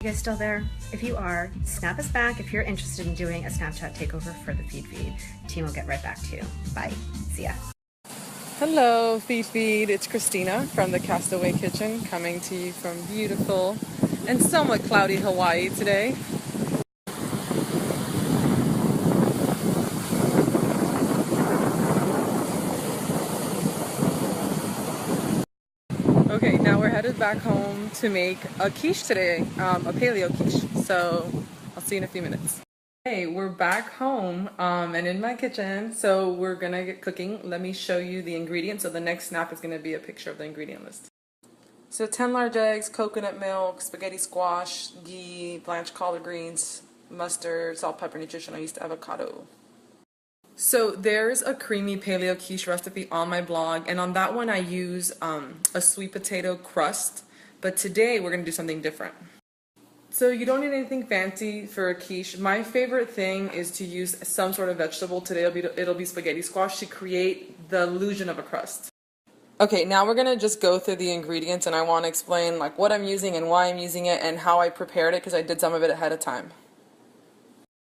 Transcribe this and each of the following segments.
You guys still there? If you are, snap us back if you're interested in doing a Snapchat takeover for the feed. Team will get right back to you. Bye. See ya. Hello, feed. It's Christina from the Castaway Kitchen, coming to you from beautiful and somewhat cloudy Hawaii today. Okay, now we're headed back home to make a quiche today, a paleo quiche. So I'll see you in a few minutes. Hey, we're back home and in my kitchen, so we're gonna get cooking. Let me show you the ingredients. So the next snap is gonna be a picture of the ingredient list. So 10 large eggs, coconut milk, spaghetti squash, ghee, blanched collard greens, mustard, salt, pepper, nutritional yeast, avocado. So there's a creamy paleo quiche recipe on my blog, and on that one I use a sweet potato crust, but today we're going to do something different. So you don't need anything fancy for a quiche. My favorite thing is to use some sort of vegetable. Today it'll be spaghetti squash to create the illusion of a crust. Okay, now we're gonna just go through the ingredients, and I want to explain like what I'm using and why I'm using it and how I prepared it, because I did some of it ahead of time.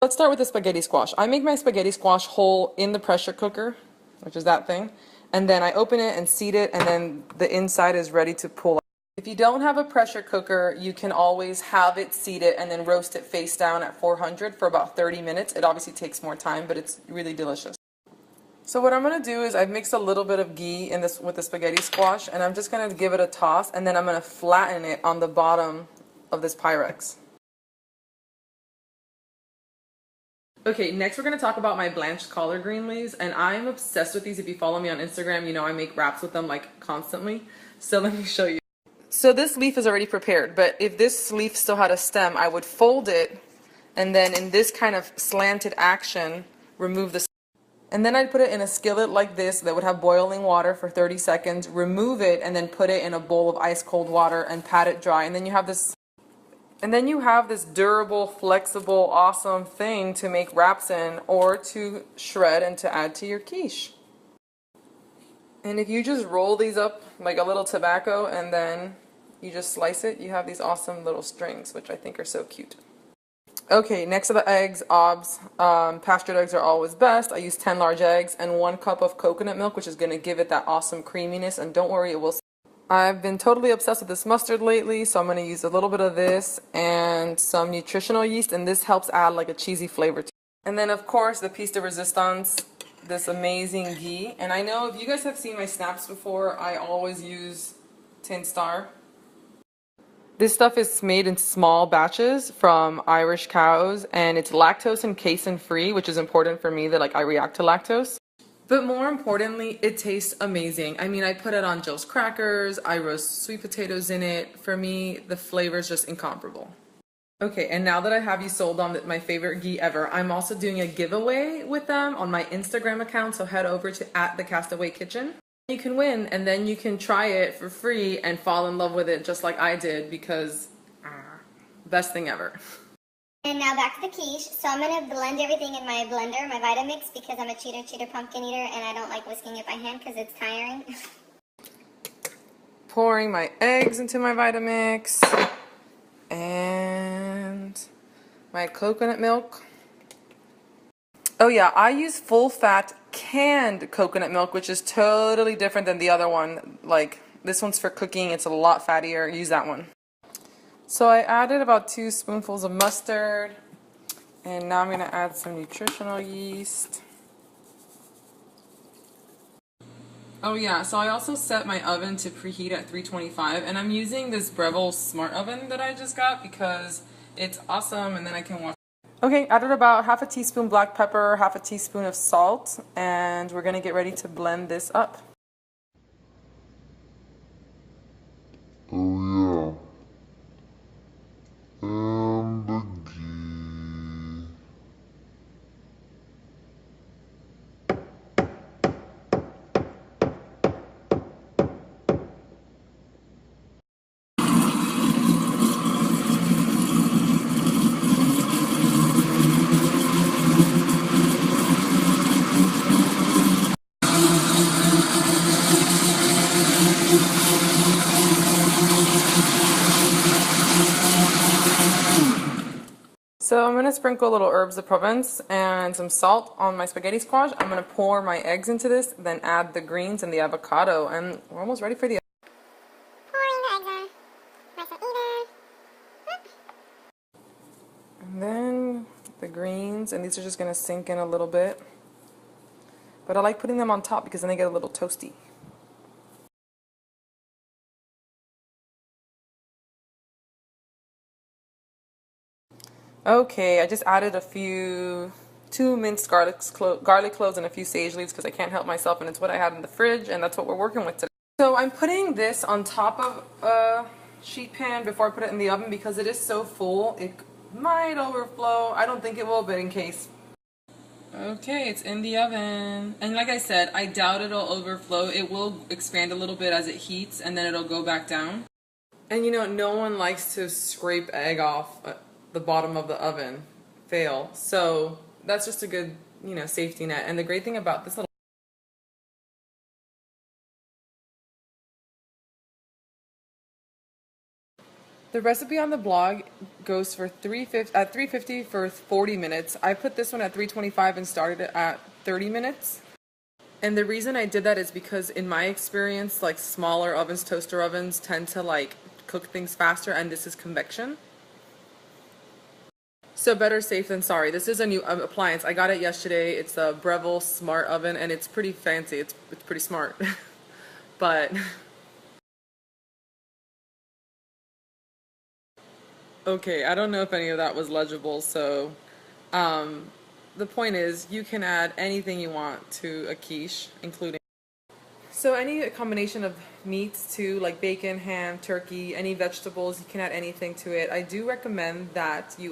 Let's start with the spaghetti squash. I make my spaghetti squash whole in the pressure cooker, which is that thing, and then I open it and seat it, and then the inside is ready to pull out. If you don't have a pressure cooker, you can always have it seated and then roast it face down at 400 for about 30 minutes. It obviously takes more time, but it's really delicious. So what I'm going to do is I've mixed a little bit of ghee in this with the spaghetti squash, and I'm just going to give it a toss, and then I'm going to flatten it on the bottom of this Pyrex. Okay, next we're going to talk about my blanched collard green leaves, and I'm obsessed with these. If you follow me on Instagram, you know I make wraps with them like constantly. So let me show you. So this leaf is already prepared, but if this leaf still had a stem, I would fold it, and then in this kind of slanted action, remove the stem. And then I'd put it in a skillet like this that would have boiling water for 30 seconds, remove it, and then put it in a bowl of ice cold water and pat it dry. And then you have this durable, flexible, awesome thing to make wraps in, or to shred and to add to your quiche. And if you just roll these up like a little tobacco and then you just slice it, you have these awesome little strings, which I think are so cute. Okay, next are the eggs, obs. Pastured eggs are always best. I use 10 large eggs and 1 cup of coconut milk, which is going to give it that awesome creaminess, and don't worry, it will. I've been totally obsessed with this mustard lately, so I'm going to use a little bit of this and some nutritional yeast, and this helps add like a cheesy flavor to it. And then of course the piece de resistance, this amazing ghee. And I know if you guys have seen my snaps before, I always use Tin Star. This stuff is made in small batches from Irish cows, and it's lactose and casein free, which is important for me that like I react to lactose. But more importantly, it tastes amazing. I mean, I put it on Jill's crackers, I roast sweet potatoes in it. For me, the flavor is just incomparable. Okay, and now that I have you sold on my favorite ghee ever, I'm also doing a giveaway with them on my Instagram account, so head over to @thecastaway_kitchen. You can win, and then you can try it for free and fall in love with it just like I did, because best thing ever. And now back to the quiche. So I'm going to blend everything in my blender, my Vitamix, because I'm a cheater pumpkin eater and I don't like whisking it by hand because it's tiring. Pouring my eggs into my Vitamix and my coconut milk. Oh yeah, I use full fat canned coconut milk, which is totally different than the other one. Like, this one's for cooking, it's a lot fattier. Use that one. So I added about 2 spoonfuls of mustard, and now I'm going to add some nutritional yeast. Oh yeah, so I also set my oven to preheat at 325, and I'm using this Breville Smart Oven that I just got because it's awesome, and then I can watch. Okay, added about half a teaspoon black pepper, half a teaspoon of salt, and we're going to get ready to blend this up. Oh yeah. And the ghee. So I'm gonna sprinkle a little herbs de Provence and some salt on my spaghetti squash. I'm gonna pour my eggs into this, then add the greens and the avocado, and we're almost ready for the Pouring the eggs on. Nice and even. And then the greens, and these are just gonna sink in a little bit. But I like putting them on top because then they get a little toasty. Okay, I just added a few, 2 minced garlic cloves and a few sage leaves because I can't help myself, and it's what I had in the fridge, and that's what we're working with today. So I'm putting this on top of a sheet pan before I put it in the oven because it is so full. It might overflow. I don't think it will, but in case. Okay, it's in the oven. And like I said, I doubt it'll overflow. It will expand a little bit as it heats, and then it'll go back down. And you know, no one likes to scrape egg off the bottom of the oven. Fail. So that's just a good, you know, safety net. And the great thing about this little the recipe on the blog goes for 350 for 40 minutes. I put this one at 325 and started it at 30 minutes. And the reason I did that is because in my experience, like smaller ovens, toaster ovens, tend to like cook things faster, and this is convection. So better safe than sorry. This is a new appliance. I got it yesterday. It's a Breville Smart Oven, and it's pretty fancy. It's pretty smart. But okay, I don't know if any of that was legible, so the point is you can add anything you want to a quiche, including so any combination of meats too, like bacon, ham, turkey, any vegetables, you can add anything to it. I do recommend that you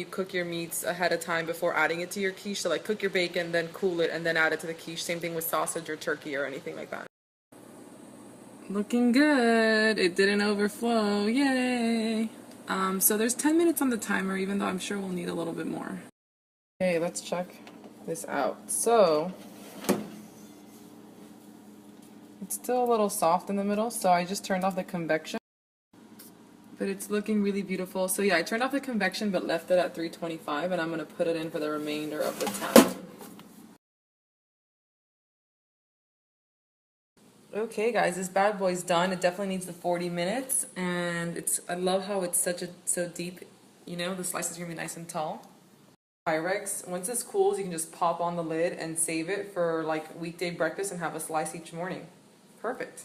cook your meats ahead of time before adding it to your quiche. So like cook your bacon, then cool it, and then add it to the quiche. Same thing with sausage or turkey or anything like that. Looking good. It didn't overflow. Yay! So there's 10 minutes on the timer, even though I'm sure we'll need a little bit more. Okay, let's check this out. So it's still a little soft in the middle, so I just turned off the convection. But it's looking really beautiful. So yeah, I turned off the convection but left it at 325, and I'm going to put it in for the remainder of the time. Okay guys, this bad boy's done. It definitely needs the 40 minutes, and I love how it's so deep, you know, the slices are going to be nice and tall. Pyrex, once this cools, you can just pop on the lid and save it for like weekday breakfast and have a slice each morning. Perfect.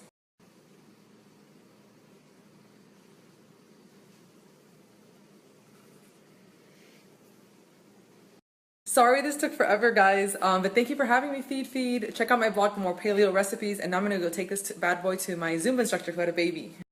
Sorry this took forever, guys, but thank you for having me feed. Check out my blog for more paleo recipes, and now I'm going to go take this bad boy to my Zumba instructor who had a baby.